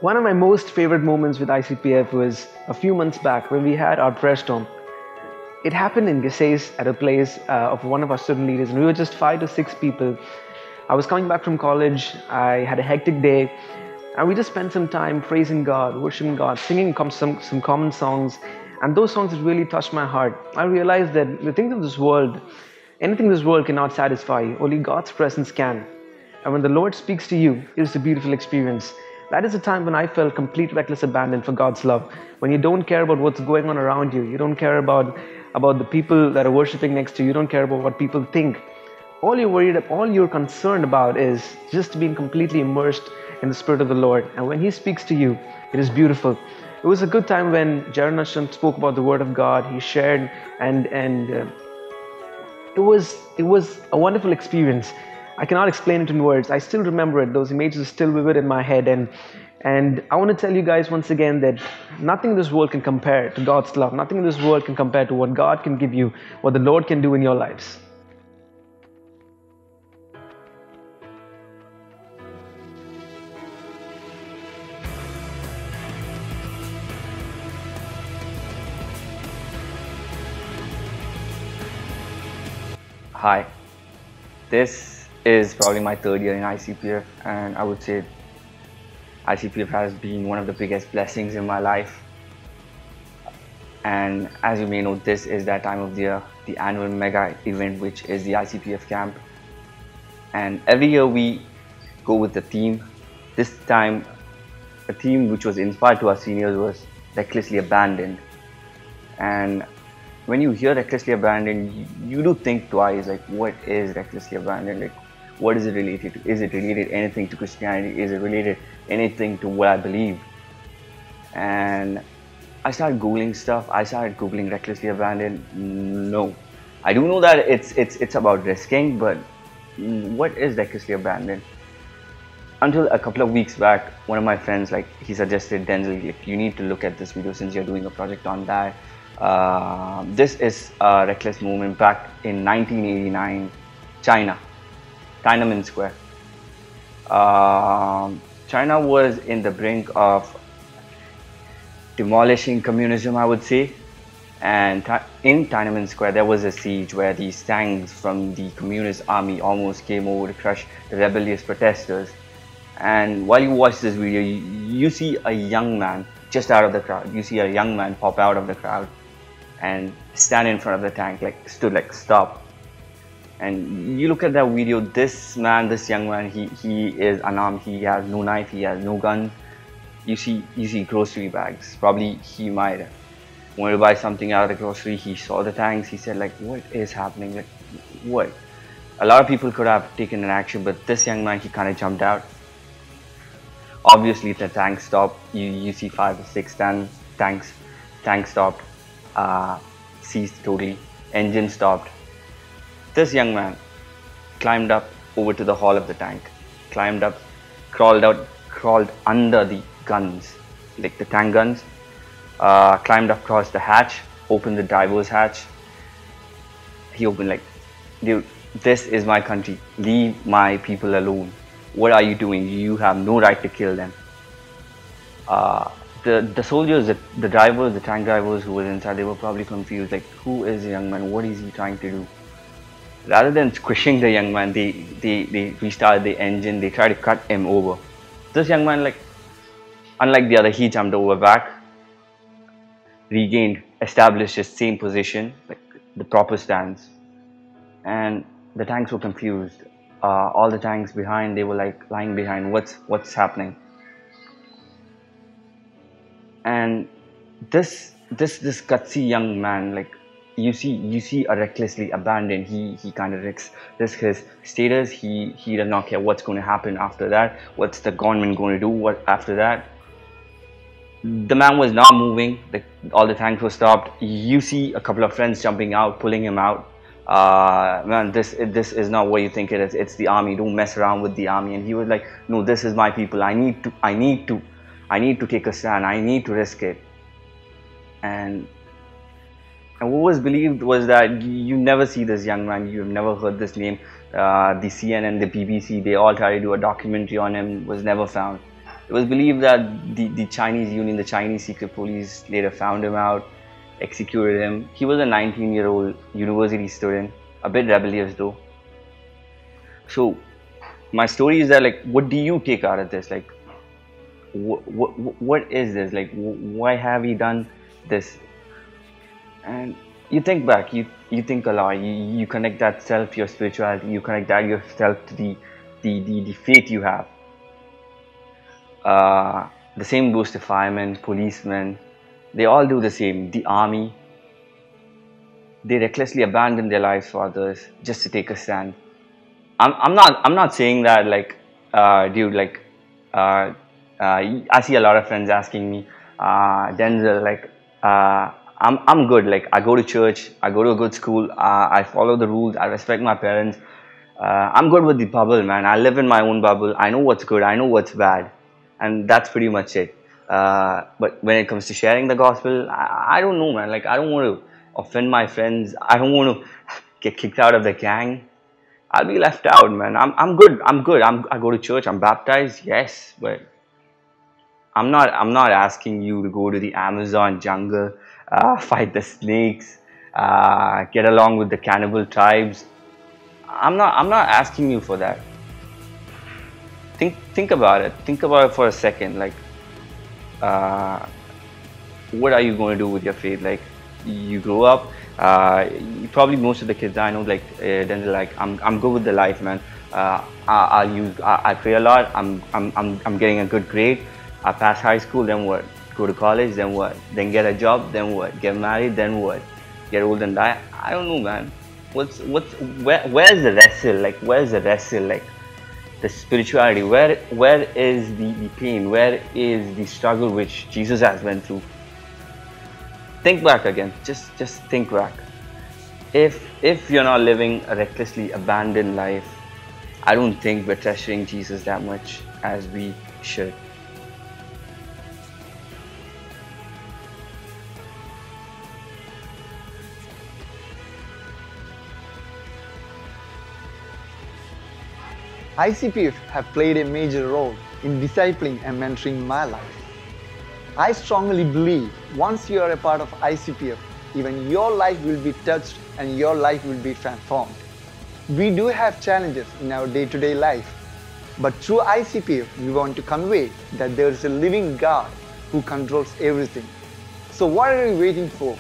One of my most favorite moments with ICPF was a few months back when we had our prayer storm. It happened in Gisays at a place of one of our student leaders, and we were just 5 to 6 people. I was coming back from college, I had a hectic day, and we just spent some time praising God, worshiping God, singing some common songs, and those songs that really touched my heart. I realized that the things of this world, anything in this world cannot satisfy you, only God's presence can. And when the Lord speaks to you, it is a beautiful experience. That is the time when I felt complete reckless abandon for God's love. When you don't care about what's going on around you, you don't care about the people that are worshiping next to you, you don't care about what people think. All you're concerned about is just being completely immersed in the Spirit of the Lord. And when He speaks to you, it is beautiful. It was a good time when Jaron Ashram spoke about the Word of God. He shared, and it was a wonderful experience. I cannot explain it in words. I still remember it. Those images are still vivid in my head, and I want to tell you guys once again that nothing in this world can compare to God's love. Nothing in this world can compare to what God can give you, what the Lord can do in your lives. Hi, this is probably my third year in ICPF, and I would say ICPF has been one of the biggest blessings in my life. And as you may know, this is that time of the year, the annual mega event, which is the ICPF camp. And every year we go with the theme. This time, a theme which was inspired to our seniors was recklessly abandoned. And when you hear recklessly abandoned, you do think twice, like, what is recklessly abandoned? Like, what is it related to? Is it related anything to Christianity? Is it related anything to what I believe? And I started Googling stuff. I started Googling recklessly abandoned. No. I do know that it's about risking, but what is recklessly abandoned? Until a couple of weeks back, one of my friends, like, he suggested, Denzel, like, you need to look at this video since you're doing a project on that. This is a reckless movement back in 1989, China, Tiananmen Square. China was in the brink of demolishing communism, I would say. And in Tiananmen Square, there was a siege where these tanks from the communist army almost came over to crush the rebellious protesters. And while you watch this video, you see a young man just out of the crowd. You see a young man pop out of the crowd and stand in front of the tank, like, stood like, stop. And you look at that video, this man, this young man, he is unarmed, he has no knife, he has no gun. You see grocery bags. Probably he might wanted to buy something out of the grocery. He saw the tanks, he said, like, what is happening? Like, what? A lot of people could have taken an action, but this young man, he kind of jumped out. Obviously the tank stopped. You see 5 or 6 tanks stopped. Ceased totally, engine stopped. This young man climbed up over to the hull of the tank, climbed up, crawled under the guns, like the tank guns, climbed across the hatch, opened the driver's hatch. He opened, like, dude, this is my country, leave my people alone. What are you doing? You have no right to kill them. The soldiers, the drivers, the tank drivers who were inside, they were probably confused, like, who is the young man? What is he trying to do? Rather than squishing the young man, they restarted the engine, they tried to cut him over. This young man, like, unlike the other, he jumped over back, regained, established his same position, like the proper stance. And the tanks were confused. All the tanks behind, they were like lying behind, what's happening? And this gutsy young man, like, you see a recklessly abandoned. He kind of risks his status. He does not care what's going to happen after that. What's the government going to do? What after that? The man was not moving. All the tanks were stopped. You see a couple of friends jumping out, pulling him out. Man, this is not what you think it is. It's the army. Don't mess around with the army. And he was like, no, this is my people. I need to take a stand. I need to risk it. And what was believed was that you never see this young man. You've never heard this name. The CNN, the BBC, they all tried to do a documentary on him. Was never found. It was believed that the Chinese Union, the Chinese secret police, later found him out, executed him. He was a 19-year-old university student, a bit rebellious though. So my story is that, like, what do you take out of this? Like, what is this? Like, why have you done this? And you think back, you think a lot. You connect that self to your spirituality. You connect that yourself to the faith you have. The same goes to firemen, policemen. They all do the same. The army, they recklessly abandon their lives for others just to take a stand. I'm not saying that, like, dude, like, I see a lot of friends asking me, Denzel, like, I'm good. Like, I go to church, I go to a good school, I follow the rules, I respect my parents. I'm good with the bubble, man. I live in my own bubble. I know what's good, I know what's bad, and that's pretty much it. But when it comes to sharing the gospel, I don't know, man. Like, I don't want to offend my friends. I don't want to get kicked out of the gang. I'll be left out, man. I'm good. I go to church. I'm baptized, yes, but I'm not asking you to go to the Amazon jungle, fight the snakes, get along with the cannibal tribes. I'm not asking you for that. Think about it. Think about it for a second. Like, what are you going to do with your faith? Like, you grow up. Probably most of the kids I know, like, then they're like, I'm good with the life, man. I pray a lot. I'm getting a good grade. I pass high school, then what? Go to college, then what? Then get a job, then what? Get married, then what? Get old and die? I don't know, man. Where's the wrestle? Like, where's the wrestle? Like, the spirituality. Where is the pain? Where is the struggle which Jesus has went through? Think back again. Just think back. If you're not living a recklessly abandoned life, I don't think we're treasuring Jesus that much as we should. ICPF have played a major role in discipling and mentoring my life. I strongly believe once you are a part of ICPF, even your life will be touched and your life will be transformed. We do have challenges in our day-to-day life, but through ICPF we want to convey that there is a living God who controls everything. So what are you waiting for?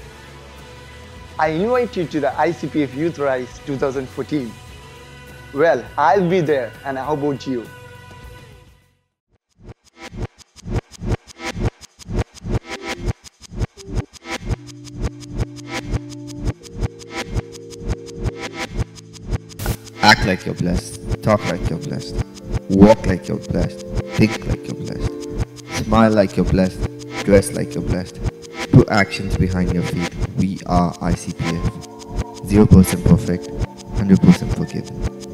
I invite you to the ICPF Youth Rise 2014. Well, I'll be there, and how about you? Act like you're blessed, talk like you're blessed, walk like you're blessed, think like you're blessed, smile like you're blessed, dress like you're blessed. Put actions behind your feet. We are ICPF. 0% perfect, 100% forgiven.